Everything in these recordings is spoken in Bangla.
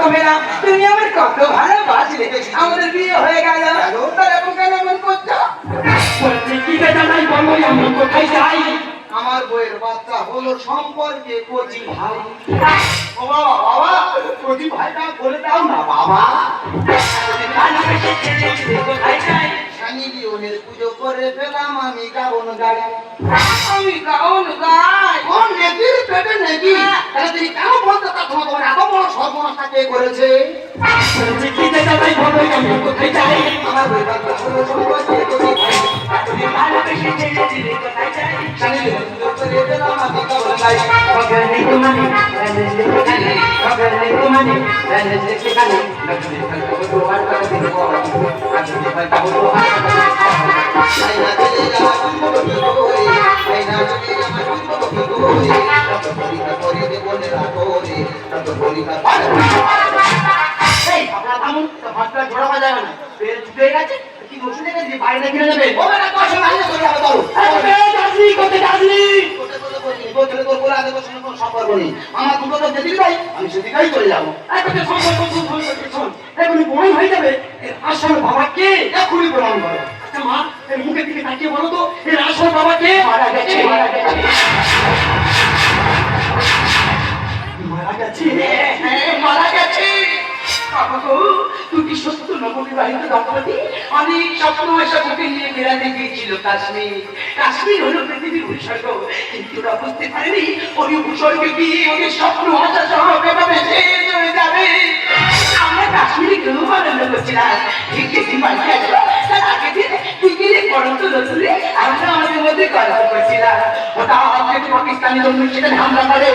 কথা মেলা, তুমি আমার কত ভালোবাসলে, আমাদের বিয়ে হয়ে গেল, তাহলে এখন কেন এমন করছো? কি জানাই বলো, আমি কোথায় যাই? আমার বইয়ের বাচ্চা হলো সম্পর্কে কচি ভাই। ও বাবা, বাবা কচি ভাইটা বলে দাও না বাবা। শনি লিওনের পুজো করে পেলাম আমি গাউন গাড়ি। আমি গাউন গাই। ও নেকির পেটে নেকি, তাহলে তুমি কেন বলতে চাচ্ছ না তোমার এত বড় সর্বনাশটা কে করেছে? কি জানাই বলো, আমি কোথায় যাই? আমার বইয়ের বাচ্চা হলো সম্পর্কে কচি ভাই। শনি লিওনের পুজো করে পেলাম আমি গাউন গাড়ি। আমার দুটো লোক যেদিকে যাই আমি সেদিকেই চলে যাবো। এখনই প্রমাণ হয়ে যাবে এর আসল বাবা কে। এখনই প্রমাণ করো। আচ্ছা মা, এর মুখের দিকে তাকিয়ে বলো তো, এর আসল বাবা কে? মারা গেছে, মারা গেছে। মারা গেছে। মারা গেছে। বাবা গো, তুই কি সত্য নবমী বাড়িতে দম্পতি অনেক স্বপ্ন এসব ওকে নিয়ে বেড়াতে গিয়েছিল কাশ্মীর। কাশ্মীর হলো পৃথিবীর ভূস্বর্গ, কিন্তু ওরা বুঝতে পারেনি ওই ভূস্বর্গে গিয়ে ওদের স্বপ্ন আশা সহ এভাবে শেষ হয়ে যাবে। আমরা কাশ্মীরে খুব আনন্দ করছিলাম, ঠিক যেদিন বাড়ি আসবো তার আগের দিন বিকেলে পড়ন্ত নতুলে আমরা আমাদের মধ্যে গল্প করছিলাম। ওটা আমাদের পাকিস্তানি জন্য সেখানে হামলা করে,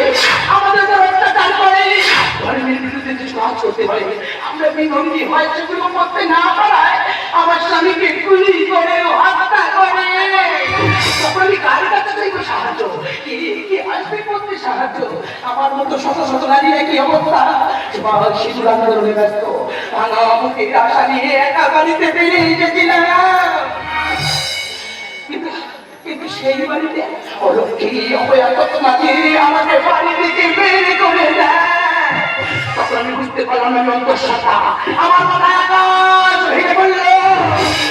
আমাদের উপর অত্যাচার করে, ধর্মের বিরুদ্ধে যে কাজ করতে পারে আমরা বিভঙ্গি হয় সেগুলো করতে না পারায় আমার স্বামীকে গুলি করে হত্যা করে। তখন আমি কার কাছে চাইবো সাহায্য? কে আসবে করতে সাহায্য? আমার মতো শত শত নারী একই অবস্থা, শিশুর আন্দোলনে ব্যস্ত, ভাঙা মুখের আশা নিয়ে একা বাড়িতে বেরিয়ে গেছিলাম। কিন্তু সেই বাড়িতে অলক্ষী অপয়াত মাঝে আমাকে বাড়ি থেকে বের করে দেয়। তখন আমি বুঝতে পারলাম আমি অন্তঃসত্ত্বা, আমার মাথায় আকাশ ভেঙে পড়ল।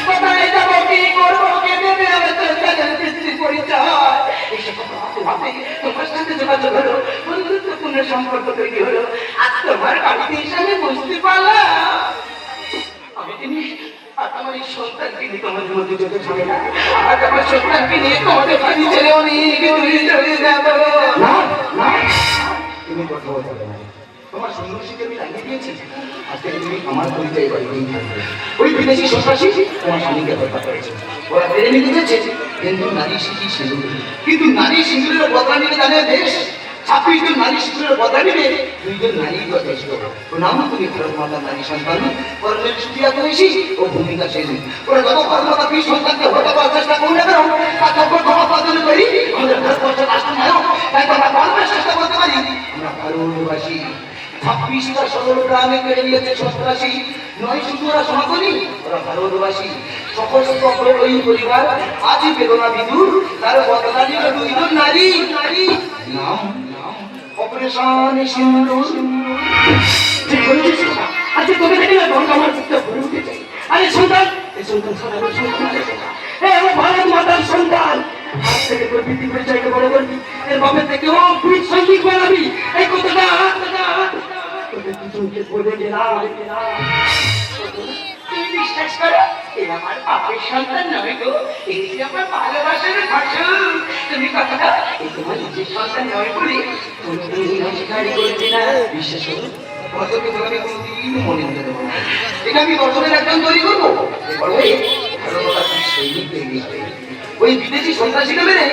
কোথায় যাবো, কি করবো, কে দেবে আমার পরিচয়? এসে কথা ভাবতে ভাবতে তোমার সাথে যোগাযোগ হলো, বন্ধুত্বপূর্ণ সম্পর্ক তৈরি হলো। আজ তোমার বাড়িতে এসে আমি বুঝতে পারলাম আমি তিনি আমার এই সন্তানকে নিয়ে তোমাদের মধ্যে যেতে চাই না। আজ আমার সন্তানকে নিয়ে তোমাদের বাড়ি ছেড়ে অনেক দূরে চলে যাবো। তুমি কথা বলতে পারবে না। তোমার সন্ন্যাসীকে আমি লাগিয়ে দিয়েছি, আজকে তুমি আমার পরিচয় বাড়িতেই থাকবে। ওই বিদেশি সন্ন্যাসী তোমার স্বামীকে হত্যা করেছে, ওরা মেরে নিতে চেয়েছে, কিন্তু নারী শিশি সিঁদুর, কিন্তু নারী সিঁদুরের বদলা নিয়ে জানে দেশ 26 জন নারী সিঁদুরের বদলা নিবে 2 জন নারী যথেষ্ট। প্রণাম তুমি ভারত মাতার নারী সন্তান, কর্মের সুবিধা করেছি ও ভূমিকা শেষ। ওরা যত কর্মতা বীর সন্তানকে হত্যা করার চেষ্টা করুন না কেন, তার খবর ক্ষমা পালন করি আমাদের ভারতবর্ষের রাষ্ট্রনায়ক, তাই আমরা কর্মের চেষ্টা করতে পারি। আমরা ভারতবাসী 26টা শহর গ্রামে কেড়ে নিয়েছে সন্ত্রাসী, নয় শুধু ওরা সনাতনী, ওরা ভারতবাসী। সশস্ত্র ওই পরিবার আজই বেদনা বিদুর, তার বদলা নিল 2 জন নারী। নাম অপারেশন সিন্দুর। ঠিক বলেছিস বাবা। আজকে তোকে দেখে না তখন আমার বুকটা ভরে উঠেছে। আরে সন্তান, এই সন্তান সাধারণ সন্তান নয়, আমার ভারত মাতার সন্তান। আজ থেকে তোর বৃদ্ধি পরিচয়কে বড় করবি, এর বাপের থেকে ও বীর সৈনিক বানাবি। এই কথাটা তোকে দুজনকে বলে গেলাম। তুমি বিশ্বাস করো, এ আমার বাপের সন্তান নয় গো, এটি আমার ভালোবাসার ভাষণ। তুমি কথাটা এ তোমার নিজের সন্তান নয় বলে তুমি অস্বীকারই করবে না। বিশ্বাস করো, তোমাদেরকে আমি কোনোদিন মনে হতে দেবো না। এটা আমি বছরের একজন তৈরি করবো, ভারতবাসী সৈনিক তৈরি হবে। ওই বিদেশি সন্ত্রাসীকে মেরে